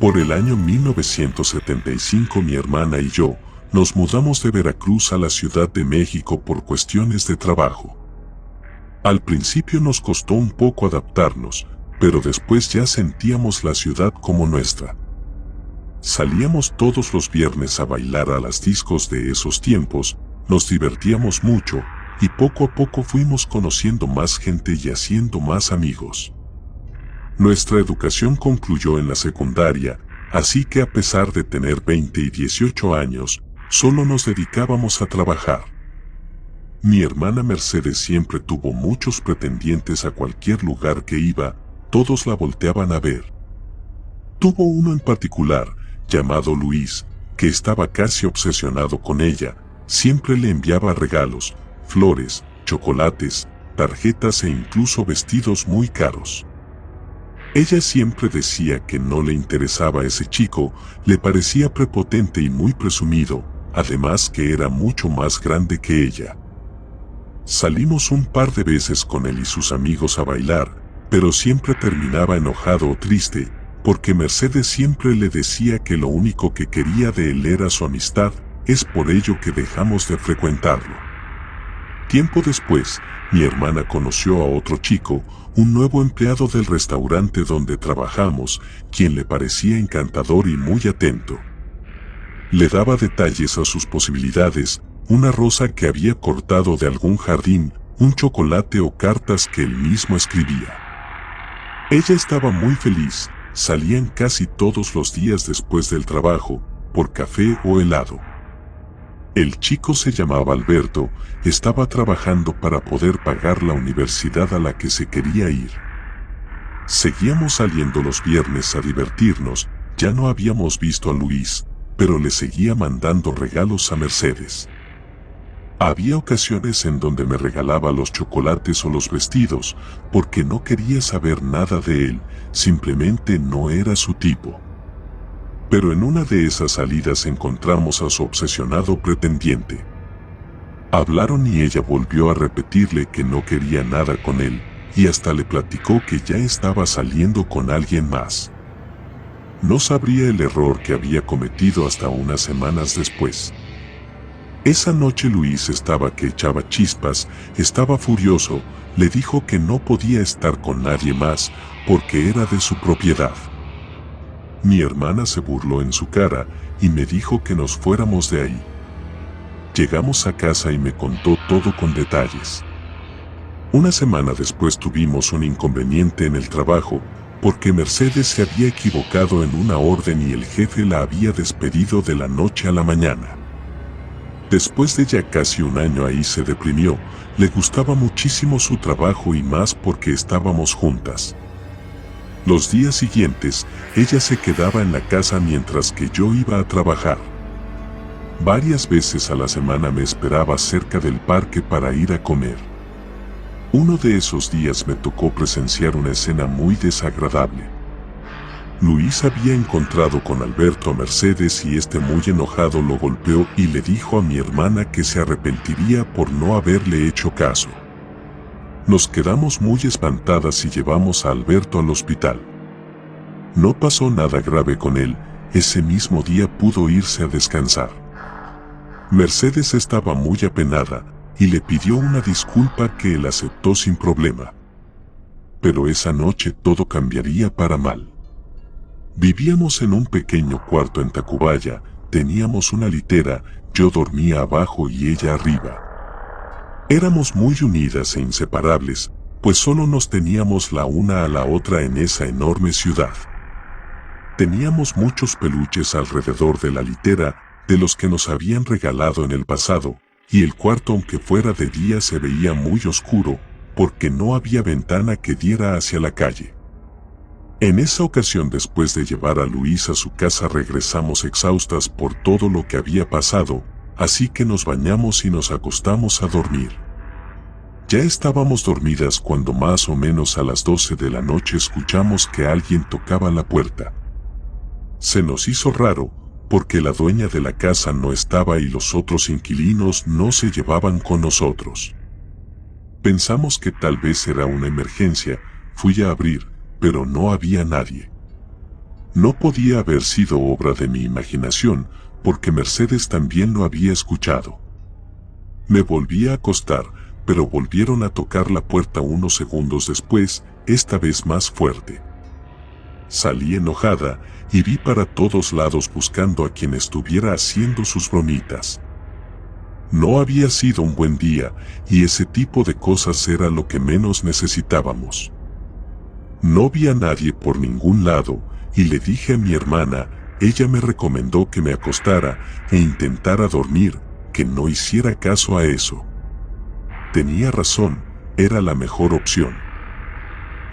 Por el año 1975 mi hermana y yo nos mudamos de Veracruz a la Ciudad de México por cuestiones de trabajo. Al principio nos costó un poco adaptarnos, pero después ya sentíamos la ciudad como nuestra. Salíamos todos los viernes a bailar a las discos de esos tiempos, nos divertíamos mucho, y poco a poco fuimos conociendo más gente y haciendo más amigos. Nuestra educación concluyó en la secundaria, así que a pesar de tener 20 y 18 años, solo nos dedicábamos a trabajar. Mi hermana Mercedes siempre tuvo muchos pretendientes a cualquier lugar que iba, todos la volteaban a ver. Tuvo uno en particular, llamado Luis, que estaba casi obsesionado con ella, siempre le enviaba regalos, flores, chocolates, tarjetas e incluso vestidos muy caros. Ella siempre decía que no le interesaba ese chico, le parecía prepotente y muy presumido, además que era mucho más grande que ella. Salimos un par de veces con él y sus amigos a bailar, pero siempre terminaba enojado o triste, porque Mercedes siempre le decía que lo único que quería de él era su amistad, es por ello que dejamos de frecuentarlo. Tiempo después, mi hermana conoció a otro chico, un nuevo empleado del restaurante donde trabajamos, quien le parecía encantador y muy atento. Le daba detalles a sus posibilidades, una rosa que había cortado de algún jardín, un chocolate o cartas que él mismo escribía. Ella estaba muy feliz, salían casi todos los días después del trabajo, por café o helado. El chico se llamaba Alberto, estaba trabajando para poder pagar la universidad a la que se quería ir. Seguíamos saliendo los viernes a divertirnos, ya no habíamos visto a Luis, pero le seguía mandando regalos a Mercedes. Había ocasiones en donde me regalaba los chocolates o los vestidos, porque no quería saber nada de él, simplemente no era su tipo. Pero en una de esas salidas encontramos a su obsesionado pretendiente. Hablaron y ella volvió a repetirle que no quería nada con él, y hasta le platicó que ya estaba saliendo con alguien más. No sabría el error que había cometido hasta unas semanas después. Esa noche Luis estaba que echaba chispas, estaba furioso, le dijo que no podía estar con nadie más, porque era de su propiedad. Mi hermana se burló en su cara, y me dijo que nos fuéramos de ahí. Llegamos a casa y me contó todo con detalles. Una semana después tuvimos un inconveniente en el trabajo, porque Mercedes se había equivocado en una orden y el jefe la había despedido de la noche a la mañana. Después de ya casi un año ahí se deprimió, le gustaba muchísimo su trabajo y más porque estábamos juntas. Los días siguientes, ella se quedaba en la casa mientras que yo iba a trabajar. Varias veces a la semana me esperaba cerca del parque para ir a comer. Uno de esos días me tocó presenciar una escena muy desagradable. Luis había encontrado con Alberto a Mercedes y este muy enojado lo golpeó y le dijo a mi hermana que se arrepentiría por no haberle hecho caso. Nos quedamos muy espantadas y llevamos a Alberto al hospital. No pasó nada grave con él, ese mismo día pudo irse a descansar. Mercedes estaba muy apenada y le pidió una disculpa que él aceptó sin problema. Pero esa noche todo cambiaría para mal. Vivíamos en un pequeño cuarto en Tacubaya, teníamos una litera, yo dormía abajo y ella arriba. Éramos muy unidas e inseparables, pues solo nos teníamos la una a la otra en esa enorme ciudad. Teníamos muchos peluches alrededor de la litera, de los que nos habían regalado en el pasado, y el cuarto aunque fuera de día se veía muy oscuro, porque no había ventana que diera hacia la calle. En esa ocasión, después de llevar a Luis a su casa, regresamos exhaustas por todo lo que había pasado, así que nos bañamos y nos acostamos a dormir. Ya estábamos dormidas cuando más o menos a las 12 de la noche escuchamos que alguien tocaba la puerta. Se nos hizo raro, porque la dueña de la casa no estaba y los otros inquilinos no se llevaban con nosotros. Pensamos que tal vez era una emergencia, fui a abrir, pero no había nadie. No podía haber sido obra de mi imaginación, porque Mercedes también lo había escuchado. Me volví a acostar, pero volvieron a tocar la puerta unos segundos después, esta vez más fuerte. Salí enojada y vi para todos lados buscando a quien estuviera haciendo sus bromitas. No había sido un buen día, y ese tipo de cosas era lo que menos necesitábamos. No vi a nadie por ningún lado, y le dije a mi hermana, ella me recomendó que me acostara e intentara dormir, que no hiciera caso a eso. Tenía razón, era la mejor opción.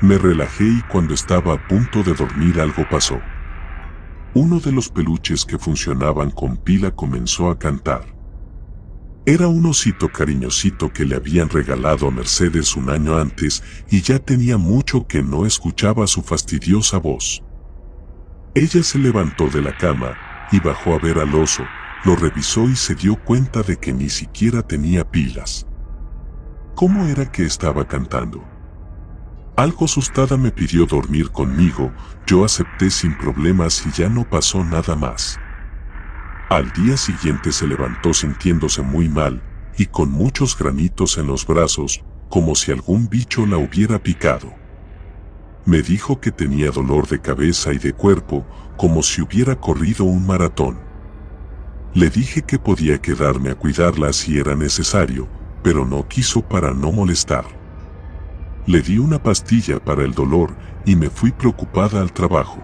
Me relajé y cuando estaba a punto de dormir algo pasó. Uno de los peluches que funcionaban con pila comenzó a cantar. Era un osito cariñosito que le habían regalado a Mercedes un año antes y ya tenía mucho que no escuchaba su fastidiosa voz. Ella se levantó de la cama y bajó a ver al oso, lo revisó y se dio cuenta de que ni siquiera tenía pilas. ¿Cómo era que estaba cantando? Algo asustada me pidió dormir conmigo, yo acepté sin problemas y ya no pasó nada más. Al día siguiente se levantó sintiéndose muy mal y con muchos granitos en los brazos, como si algún bicho la hubiera picado. Me dijo que tenía dolor de cabeza y de cuerpo, como si hubiera corrido un maratón. Le dije que podía quedarme a cuidarla si era necesario, pero no quiso para no molestar. Le di una pastilla para el dolor y me fui preocupada al trabajo.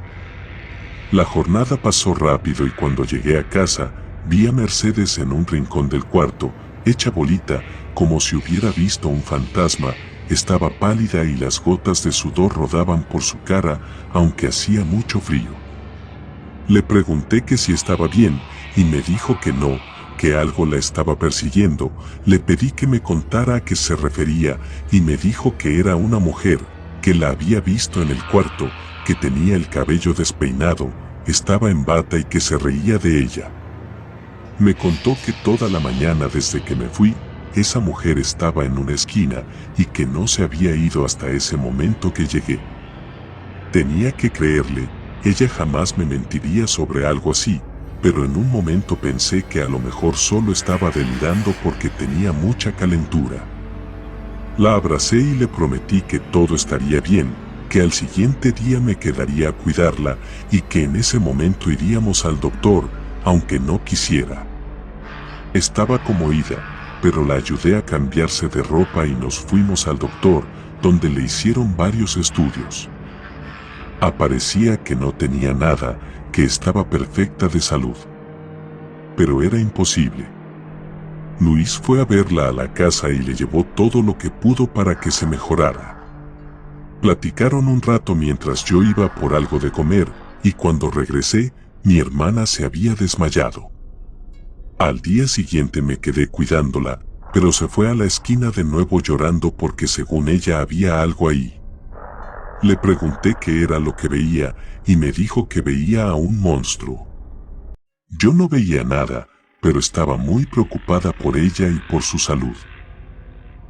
La jornada pasó rápido y cuando llegué a casa, vi a Mercedes en un rincón del cuarto, hecha bolita, como si hubiera visto un fantasma. Estaba pálida y las gotas de sudor rodaban por su cara, aunque hacía mucho frío. Le pregunté que si estaba bien, y me dijo que no, que algo la estaba persiguiendo. Le pedí que me contara a qué se refería, y me dijo que era una mujer, que la había visto en el cuarto, que tenía el cabello despeinado, estaba en bata y que se reía de ella. Me contó que toda la mañana desde que me fui, esa mujer estaba en una esquina y que no se había ido hasta ese momento que llegué. Tenía que creerle, ella jamás me mentiría sobre algo así, pero en un momento pensé que a lo mejor solo estaba delirando porque tenía mucha calentura. La abracé y le prometí que todo estaría bien, que al siguiente día me quedaría a cuidarla y que en ese momento iríamos al doctor, aunque no quisiera. Estaba como ida, pero la ayudé a cambiarse de ropa y nos fuimos al doctor, donde le hicieron varios estudios. Aparecía que no tenía nada, que estaba perfecta de salud. Pero era imposible. Luis fue a verla a la casa y le llevó todo lo que pudo para que se mejorara. Platicaron un rato mientras yo iba por algo de comer, y cuando regresé, mi hermana se había desmayado. Al día siguiente me quedé cuidándola, pero se fue a la esquina de nuevo llorando porque según ella había algo ahí. Le pregunté qué era lo que veía, y me dijo que veía a un monstruo. Yo no veía nada, pero estaba muy preocupada por ella y por su salud.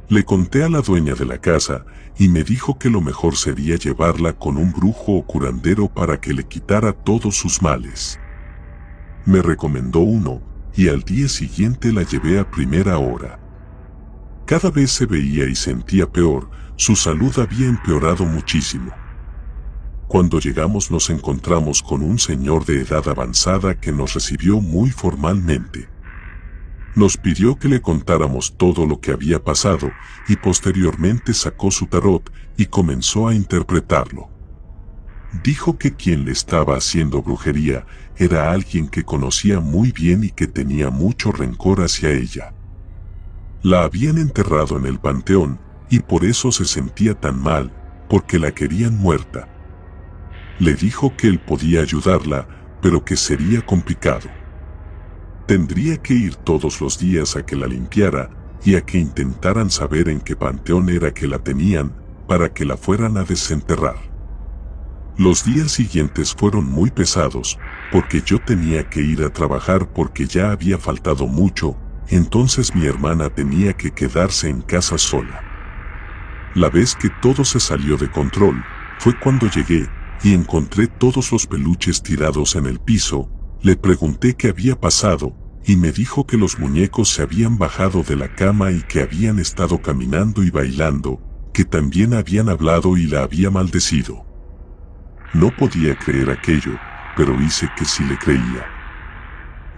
Le conté a la dueña de la casa, y me dijo que lo mejor sería llevarla con un brujo o curandero para que le quitara todos sus males. Me recomendó uno, y al día siguiente la llevé a primera hora. Cada vez se veía y sentía peor, su salud había empeorado muchísimo. Cuando llegamos nos encontramos con un señor de edad avanzada que nos recibió muy formalmente. Nos pidió que le contáramos todo lo que había pasado, y posteriormente sacó su tarot y comenzó a interpretarlo. Dijo que quien le estaba haciendo brujería era alguien que conocía muy bien y que tenía mucho rencor hacia ella. La habían enterrado en el panteón, y por eso se sentía tan mal, porque la querían muerta. Le dijo que él podía ayudarla, pero que sería complicado. Tendría que ir todos los días a que la limpiara, y a que intentaran saber en qué panteón era que la tenían, para que la fueran a desenterrar. Los días siguientes fueron muy pesados, porque yo tenía que ir a trabajar porque ya había faltado mucho, entonces mi hermana tenía que quedarse en casa sola. La vez que todo se salió de control, fue cuando llegué, y encontré todos los peluches tirados en el piso. Le pregunté qué había pasado, y me dijo que los muñecos se habían bajado de la cama y que habían estado caminando y bailando, que también habían hablado y la había maldecido. No podía creer aquello, pero hice que sí le creía.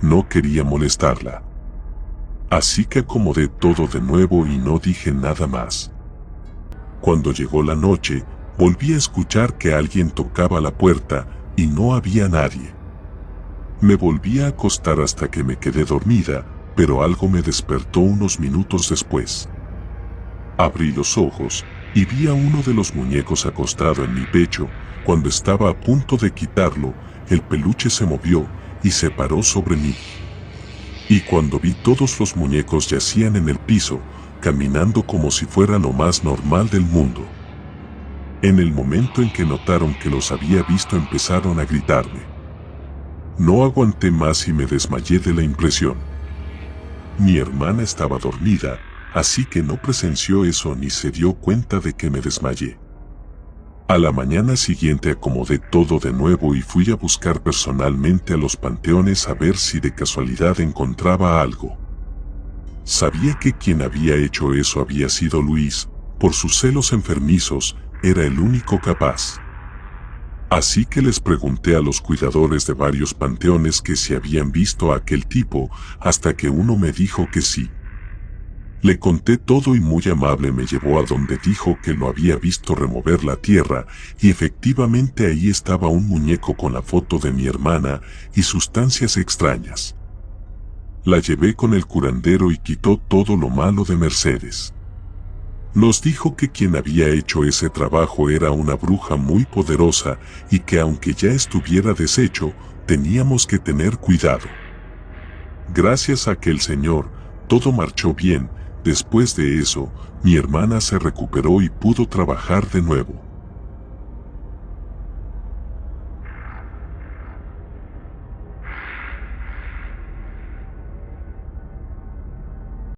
No quería molestarla. Así que acomodé todo de nuevo y no dije nada más. Cuando llegó la noche, volví a escuchar que alguien tocaba la puerta y no había nadie. Me volví a acostar hasta que me quedé dormida, pero algo me despertó unos minutos después. Abrí los ojos y vi a uno de los muñecos acostado en mi pecho. Cuando estaba a punto de quitarlo, el peluche se movió y se paró sobre mí. Y cuando vi todos los muñecos yacían en el piso, caminando como si fuera lo más normal del mundo. En el momento en que notaron que los había visto, empezaron a gritarme. No aguanté más y me desmayé de la impresión. Mi hermana estaba dormida, así que no presenció eso ni se dio cuenta de que me desmayé. A la mañana siguiente acomodé todo de nuevo y fui a buscar personalmente a los panteones a ver si de casualidad encontraba algo. Sabía que quien había hecho eso había sido Luis. Por sus celos enfermizos, era el único capaz. Así que les pregunté a los cuidadores de varios panteones que si habían visto a aquel tipo, hasta que uno me dijo que sí. Le conté todo y muy amable me llevó a donde dijo que lo había visto remover la tierra, y efectivamente ahí estaba un muñeco con la foto de mi hermana y sustancias extrañas. La llevé con el curandero y quitó todo lo malo de Mercedes. Nos dijo que quien había hecho ese trabajo era una bruja muy poderosa y que aunque ya estuviera deshecho, teníamos que tener cuidado. Gracias a aquel señor, todo marchó bien. Después de eso, mi hermana se recuperó y pudo trabajar de nuevo.